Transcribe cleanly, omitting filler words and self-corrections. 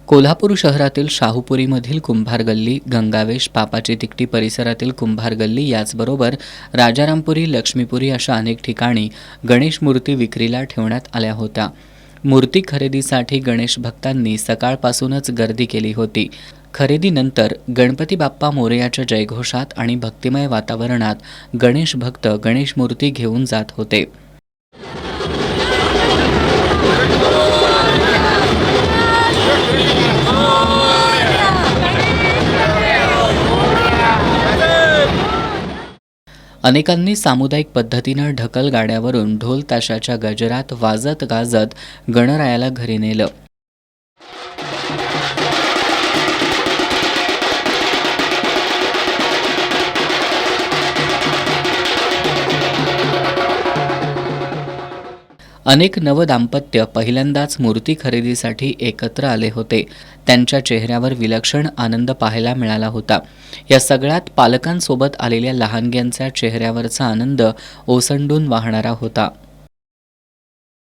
कोल्हापूर शहरातील शाहूपुरीमधील कुंभार गल्ली, गंगावेश, पापाची तिकटी परिसरातील कुंभार गल्ली याचबरोबर राजारामपुरी, लक्ष्मीपुरी अशा अनेक ठिकाणी गणेश मूर्ती विक्रीला ठेवण्यात आल्या होत्या. मूर्ती खरेदीसाठी गणेश भक्तांनी सकाळपासूनच गर्दी केली होती. खरेदीनंतर गणपती बाप्पा मोरयाच्या जयघोषात आणि भक्तिमय वातावरणात गणेश भक्त गणेश मूर्ती घेऊन जात होते. अनेकांनी सामुदायिक पद्धतीनं ढकल गाड्यावरून ढोल ताशाच्या गजरात वाजत गाजत गणरायाला घरी नेलं. अनेक नवदाम्पत्य पहिल्यांदाच मूर्ती खरेदीसाठी एकत्र आले होते. त्यांच्या चेहऱ्यावर विलक्षण आनंद पाहायला मिळाला होता. या सगळ्यात पालकांसोबत आलेल्या लहानग्यांच्या चेहऱ्यावरचा आनंद ओसंडून वाहणारा होता.